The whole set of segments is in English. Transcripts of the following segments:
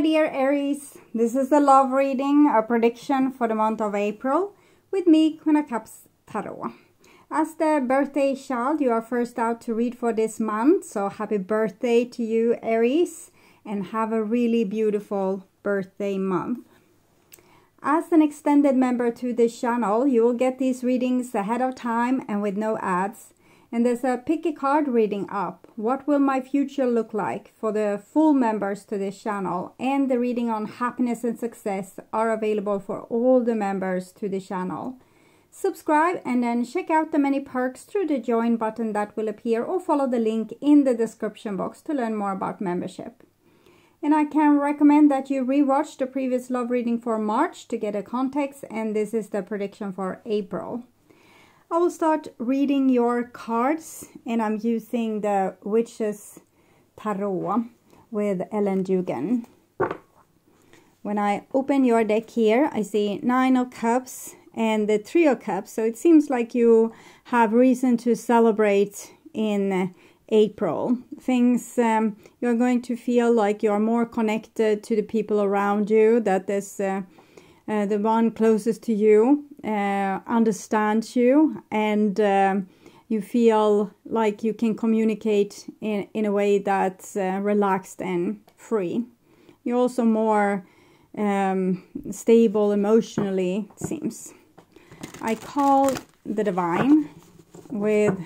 my dear Aries, this is the love reading, a prediction for the month of April with me, Queen of Cups Tarot. As the birthday child, you are first out to read for this month, so happy birthday to you, Aries, and have a really beautiful birthday month. As an extended member to this channel, you will get these readings ahead of time and with no ads. And there's a pick a card reading up. What will my future look like for the full members to this channel? And the reading on happiness and success are available for all the members to the channel. Subscribe and then check out the many perks through the join button that will appear, or follow the link in the description box to learn more about membership. And I can recommend that you rewatch the previous love reading for March to get a context, and this is the prediction for April. I will start reading your cards, and I'm using the Witch's Tarot with Ellen Dugan. When I open your deck here, I see 9 of Cups and the 3 of Cups. So it seems like you have reason to celebrate in April. Things, you're going to feel like you're more connected to the people around you, that there's the one closest to you understands you, and you feel like you can communicate in a way that's relaxed and free. You're also more stable emotionally, it seems. I call the Divine with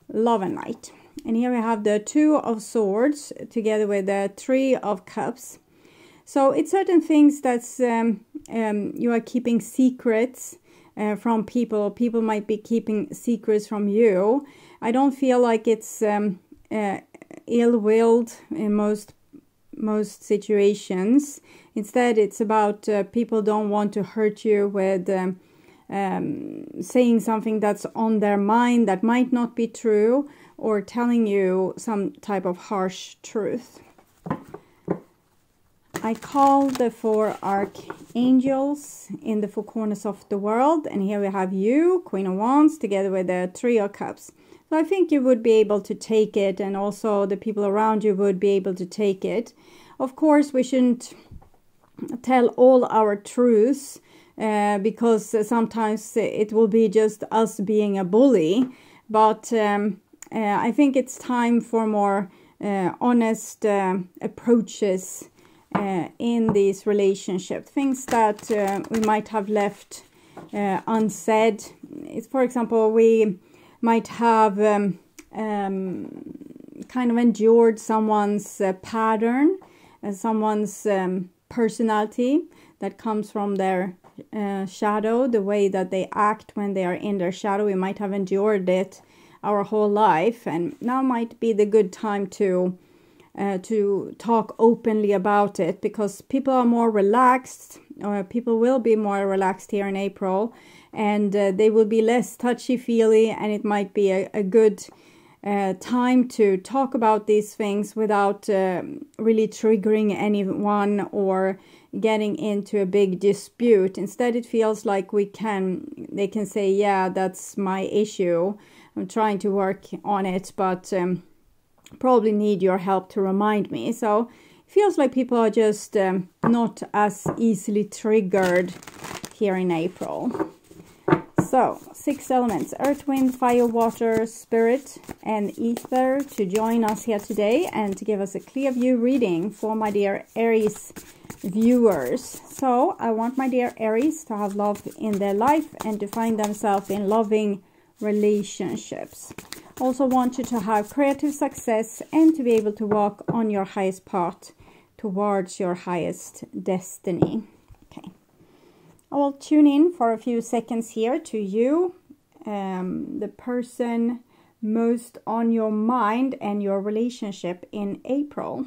Love and Light. And here we have the 2 of Swords together with the 3 of Cups. So it's certain things that's you are keeping secrets from people. People might be keeping secrets from you. I don't feel like it's ill-willed in most situations. Instead, it's about people don't want to hurt you with saying something that's on their mind that might not be true, or telling you some type of harsh truth. I call the 4 archangels in the 4 corners of the world, and here we have you, Queen of Wands, together with the 3 of Cups. So I think you would be able to take it, and also the people around you would be able to take it. Of course, we shouldn't tell all our truths, because sometimes it will be just us being a bully. But I think it's time for more honest approaches in these relationships. Things that we might have left unsaid. It's, for example, we might have kind of endured someone's pattern, someone's personality that comes from their shadow, the way that they act when they are in their shadow. We might have endured it our whole life, and now might be the good time to talk openly about it, because people are more relaxed, or people will be more relaxed here in April, and they will be less touchy-feely, and it might be a good time to talk about these things without really triggering anyone or getting into a big dispute. Instead, it feels like they can say, yeah, that's my issue, I'm trying to work on it, but probably need your help to remind me. So it feels like people are just not as easily triggered here in April. So 6 elements: earth, wind, fire, water, spirit and ether to join us here today and to give us a clear view reading for my dear Aries viewers. So I want my dear Aries to have love in their life and to find themselves in loving relationships. Also want you to have creative success and to be able to walk on your highest path towards your highest destiny. Okay, I will tune in for a few seconds here to you, the person most on your mind and your relationship in April.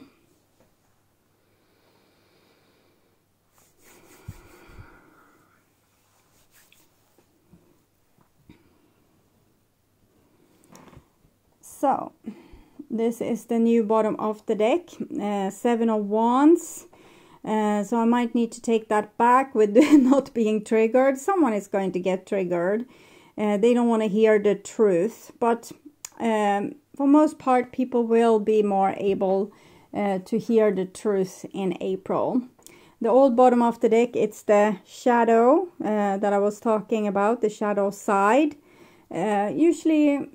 So, this is the new bottom of the deck, 7 of Wands. So I might need to take that back with not being triggered. Someone is going to get triggered. They don't want to hear the truth. But for most part, people will be more able to hear the truth in April. The old bottom of the deck, it's the shadow that I was talking about, the shadow side. Usually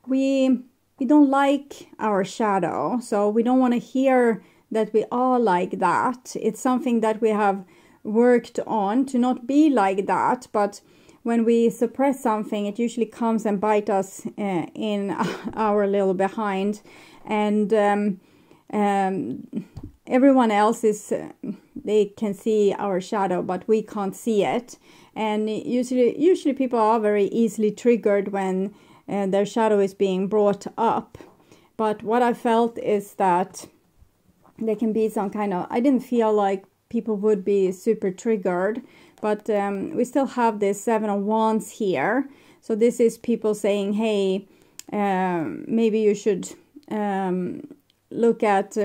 we don't like our shadow, so we don't want to hear that we are like that. It's something that we have worked on to not be like that, but when we suppress something, it usually comes and bites us in our little behind, and everyone else is they can see our shadow, but we can't see it. And usually people are very easily triggered when their shadow is being brought up. But what I felt is that there can be some kind of, I didn't feel like people would be super triggered, but we still have this 7 of Wands here. So this is people saying, hey, maybe you should look at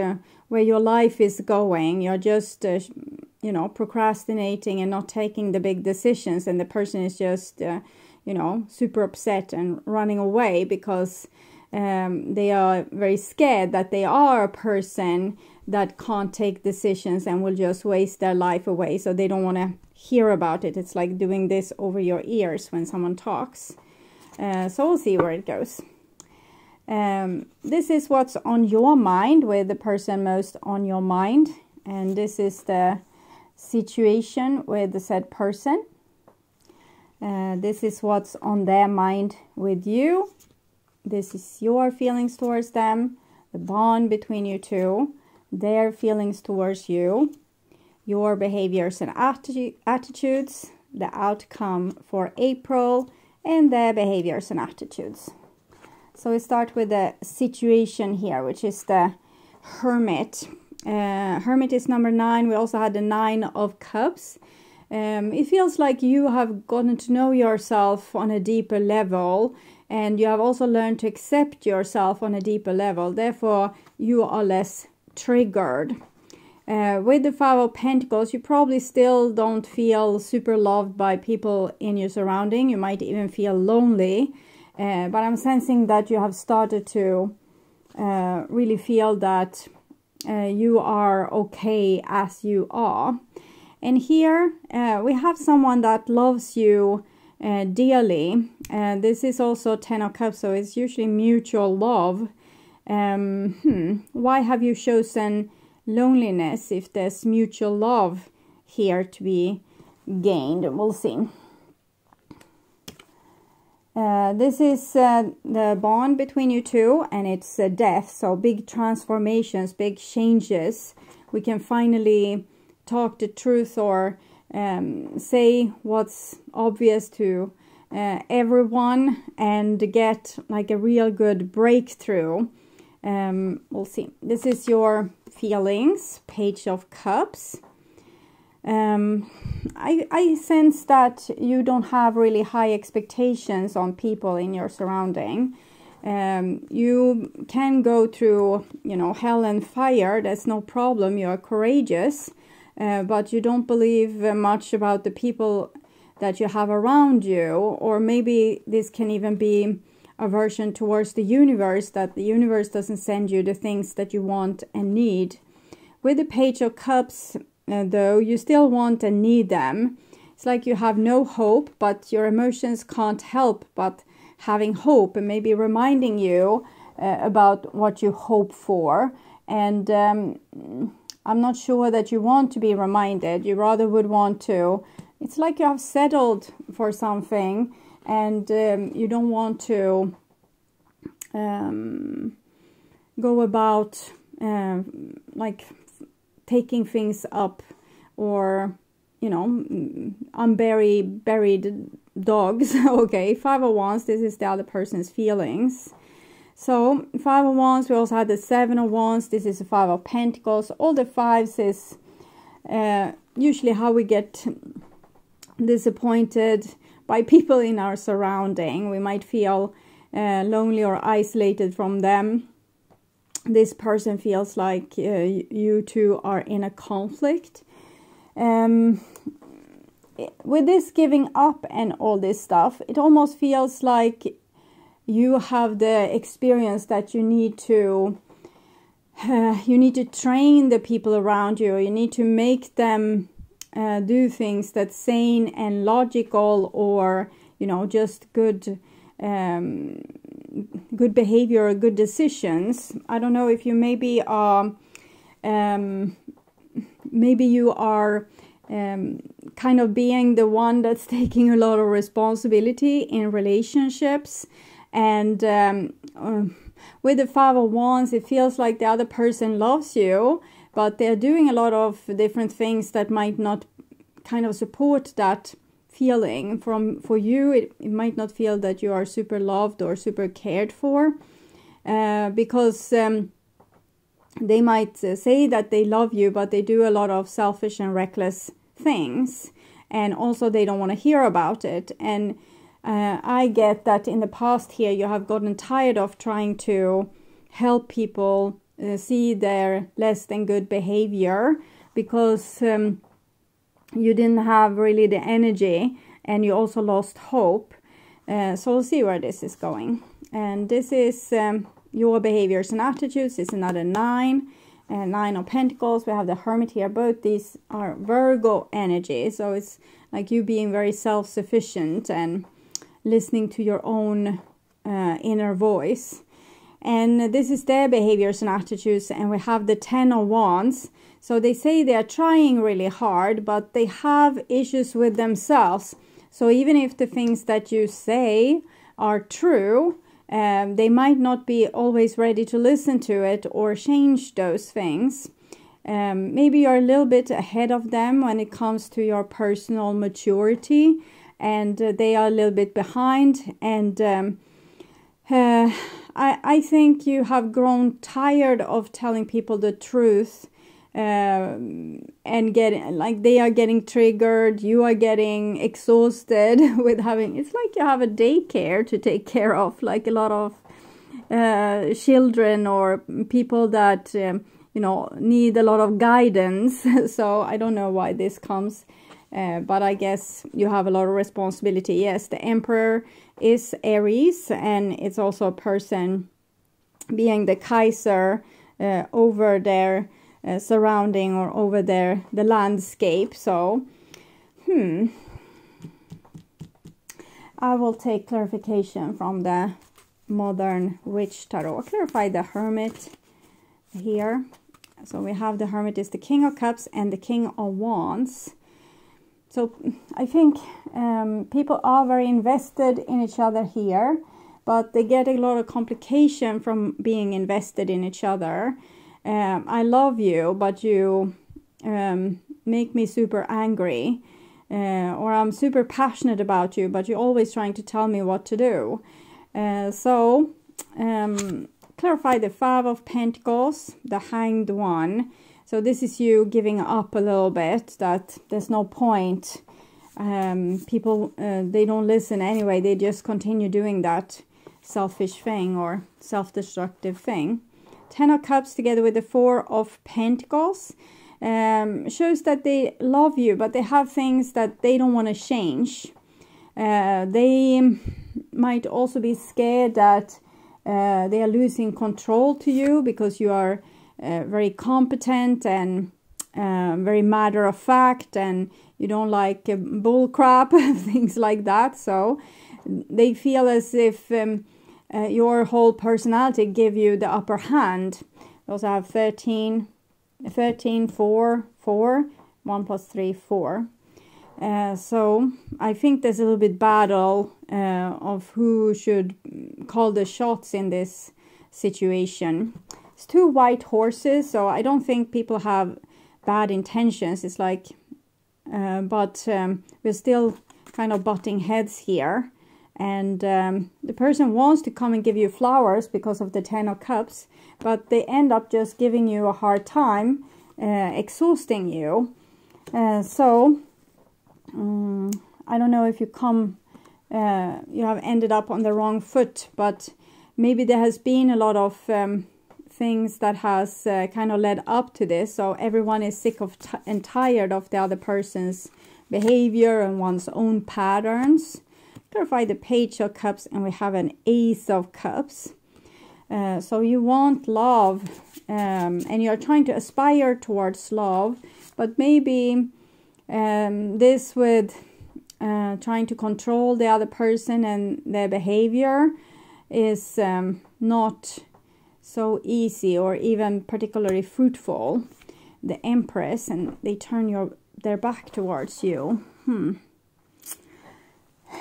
where your life is going. You're just, you know, procrastinating and not taking the big decisions. And the person is just, you know, super upset and running away because they are very scared that they are a person that can't take decisions and will just waste their life away. So they don't want to hear about it. It's like doing this over your ears when someone talks. So we'll see where it goes. This is what's on your mind, with the person most on your mind. And this is the situation with the said person. This is what's on their mind with you. This is your feelings towards them, the bond between you two, their feelings towards you, your behaviors and attitudes, the outcome for April, and their behaviors and attitudes. So we start with the situation here, which is the Hermit. Hermit is number 9. We also had the 9 of Cups. It feels like you have gotten to know yourself on a deeper level, and you have also learned to accept yourself on a deeper level. Therefore, you are less triggered. With the 5 of Pentacles, you probably still don't feel super loved by people in your surrounding. You might even feel lonely. But I'm sensing that you have started to really feel that you are okay as you are. And here we have someone that loves you dearly. This is also 10 of Cups, so it's usually mutual love. Why have you chosen loneliness if there's mutual love here to be gained? We'll see. This is the bond between you two, and it's death. So big transformations, big changes. We can finally talk the truth, or say what's obvious to everyone, and get like a real good breakthrough. We'll see. This is your feelings, Page of Cups. I sense that you don't have really high expectations on people in your surrounding. You can go through, you know, hell and fire. That's no problem. You are courageous, but you don't believe much about the people that you have around you. Or maybe this can even be aversion towards the universe, that the universe doesn't send you the things that you want and need. With the Page of Cups, though, you still want and need them. It's like you have no hope, but your emotions can't help but having hope, and maybe reminding you about what you hope for. And I'm not sure that you want to be reminded. You rather would want to. It's like you have settled for something, and you don't want to go about like taking things up, or, you know, buried dogs. Okay, 5 of Wands, this is the other person's feelings. So 5 of Wands, we also had the 7 of Wands, this is the 5 of Pentacles. All the 5s is usually how we get disappointed by people in our surrounding. We might feel lonely or isolated from them. This person feels like you two are in a conflict. With this giving up and all this stuff, it almost feels like you have the experience that you need to you need to train the people around you. You need to make them do things that's sane and logical, or, you know, just good good behavior or good decisions. I don't know if you maybe are kind of being the one that's taking a lot of responsibility in relationships, and with the 5 of Wands, it feels like the other person loves you, but they're doing a lot of different things that might not kind of support that feeling. For you, it might not feel that you are super loved or super cared for, because they might say that they love you, but they do a lot of selfish and reckless things, and also they don't want to hear about it. And I get that in the past here you have gotten tired of trying to help people see their less than good behavior, because you didn't have really the energy, and you also lost hope. So we'll see where this is going. And this is your behaviors and attitudes. It's another 9. 9 of Pentacles. We have the Hermit here. Both these are Virgo energy. So it's like you being very self-sufficient and listening to your own inner voice. And this is their behaviors and attitudes. And we have the 10 of Wands. So they say they are trying really hard, but they have issues with themselves. So even if the things that you say are true, they might not be always ready to listen to it or change those things. Maybe you're a little bit ahead of them when it comes to your personal maturity, and they are a little bit behind. And I think you have grown tired of telling people the truth, and they are getting triggered, you are getting exhausted with having, it's like you have a daycare to take care of, like a lot of children or people that need a lot of guidance. So I don't know why this comes, but I guess you have a lot of responsibility. Yes, the Emperor is Aries, and it's also a person being the Kaiser over their surrounding, or over the landscape. So I will take clarification from the Modern Witch Tarot. I'll clarify the Hermit here. So we have the Hermit is the King of Cups and the King of Wands. So I think people are very invested in each other here, but they get a lot of complication from being invested in each other. I love you, but you make me super angry, or I'm super passionate about you, but you're always trying to tell me what to do. So clarify the 5 of Pentacles, the Hanged One. So this is you giving up a little bit, that there's no point. People, they don't listen anyway. They just continue doing that selfish thing or self-destructive thing. 10 of Cups together with the 4 of Pentacles shows that they love you, but they have things that they don't want to change. They might also be scared that they are losing control to you, because you are very competent and very matter of fact, and you don't like bull crap, things like that. So they feel as if your whole personality give you the upper hand. We also have 13, 4, 4, 1 plus 3, 4. So I think there's a little bit battle of who should call the shots in this situation. It's 2 white horses, so I don't think people have bad intentions. It's like, but we're still kind of butting heads here. And the person wants to come and give you flowers because of the 10 of Cups, but they end up just giving you a hard time, exhausting you. So I don't know if you have ended up on the wrong foot, but maybe there has been a lot of things that has kind of led up to this. So everyone is sick of and tired of the other person's behavior and one's own patterns. Clarify the Page of Cups, and we have an Ace of Cups. So you want love, and you're trying to aspire towards love, but maybe this with trying to control the other person and their behavior is not so easy or even particularly fruitful. The Empress, and they turn their back towards you.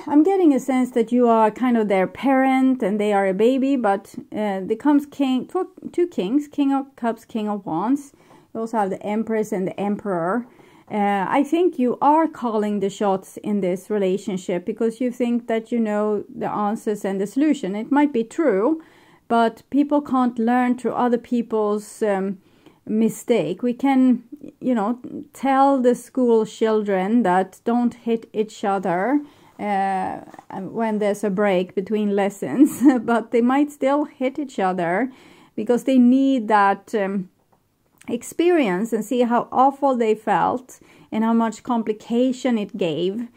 I'm getting a sense that you are kind of their parent and they are a baby, but there comes two kings, King of Cups, King of Wands. You also have the Empress and the Emperor. I think you are calling the shots in this relationship because you think that you know the answers and the solution. It might be true, but people can't learn through other people's mistake. We can, you know, tell the school children that don't hit each other when there's a break between lessons, but they might still hit each other because they need that experience and see how awful they felt and how much complication it gave.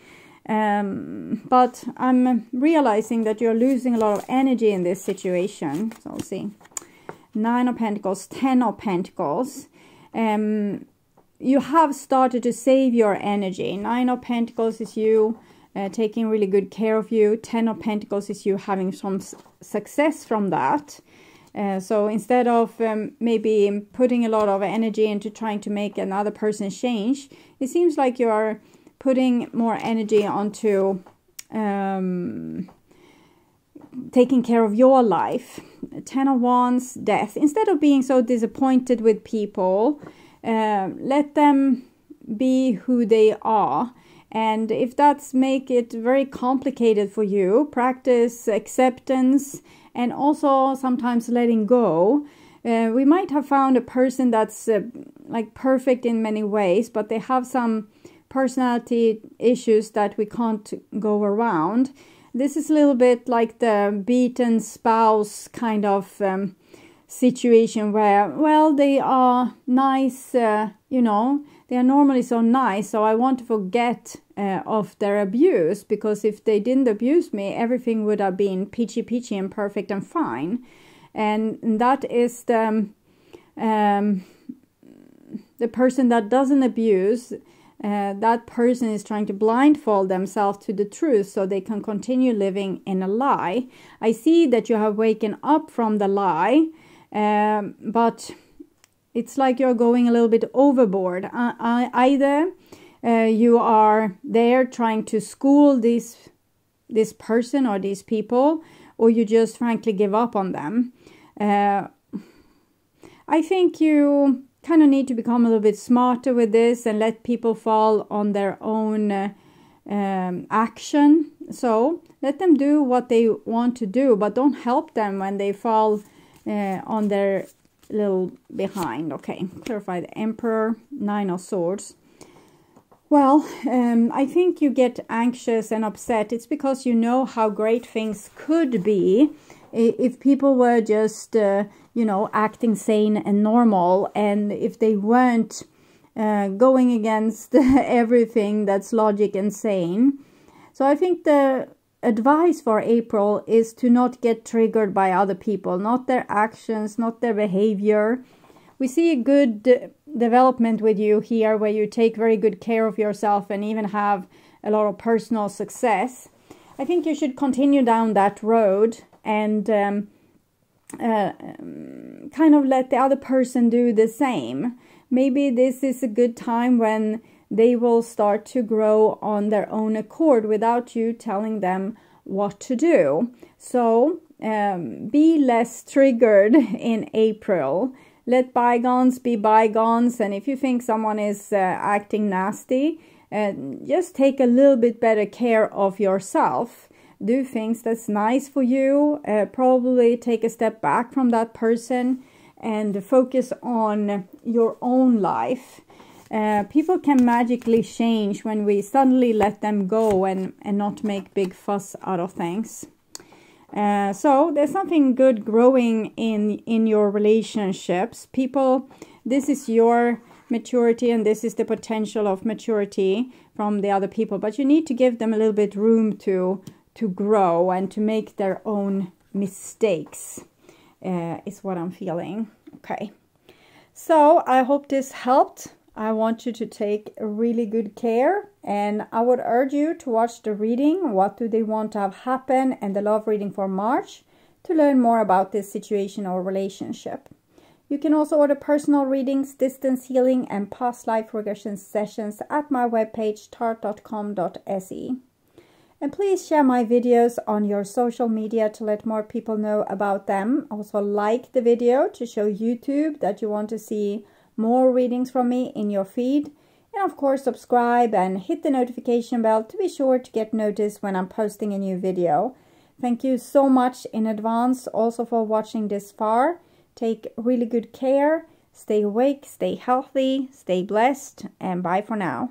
But I'm realizing that you're losing a lot of energy in this situation. So I'll see. 9 of Pentacles, 10 of Pentacles. You have started to save your energy. 9 of Pentacles is you taking really good care of you. 10 of Pentacles is you having some success from that. So instead of maybe putting a lot of energy into trying to make another person change, it seems like you are putting more energy onto taking care of your life. 10 of Wands, Death. Instead of being so disappointed with people, let them be who they are. And if that's make it very complicated for you, practice acceptance and also sometimes letting go. We might have found a person that's like perfect in many ways, but they have some personality issues that we can't go around. This is a little bit like the beaten spouse kind of situation where, well, they are nice, you know, they are normally so nice, so I want to forget of their abuse, because if they didn't abuse me, everything would have been peachy peachy and perfect and fine. And that is the person that doesn't abuse. That person is trying to blindfold themselves to the truth so they can continue living in a lie. I see that you have waken up from the lie, but it's like you're going a little bit overboard. Either you are there trying to school this person or these people, or you just frankly give up on them. I think you kind of need to become a little bit smarter with this and let people fall on their own action. So let them do what they want to do, but don't help them when they fall on their little behind. Okay, clarify the Emperor, 9 of Swords. Well, I think you get anxious and upset. It's because you know how great things could be if people were just, you know, acting sane and normal, and if they weren't going against everything that's logic and sane. So I think the advice for April is to not get triggered by other people, not their actions, not their behavior. We see a good development with you here where you take very good care of yourself and even have a lot of personal success. I think you should continue down that road and kind of let the other person do the same. Maybe this is a good time when they will start to grow on their own accord without you telling them what to do. So be less triggered in April. Let bygones be bygones, and if you think someone is acting nasty, just take a little bit better care of yourself. Do things that's nice for you. Probably take a step back from that person and focus on your own life. People can magically change when we suddenly let them go and not make big fuss out of things. So there's something good growing in your relationships. People, this is your maturity and this is the potential of maturity from the other people. But you need to give them a little bit room to grow and to make their own mistakes. is what I'm feeling. Okay, so I hope this helped. I want you to take really good care, and I would urge you to watch the reading, What Do They Want to Have Happen, and the love reading for March, to learn more about this situation or relationship. You can also order personal readings, distance healing, and past life regression sessions at my webpage tart.com.se. And please share my videos on your social media to let more people know about them. Also like the video to show YouTube that you want to see more readings from me in your feed. And of course, subscribe and hit the notification bell to be sure to get notice when I'm posting a new video. Thank you so much in advance also for watching this far. Take really good care. Stay awake, stay healthy, stay blessed, and bye for now.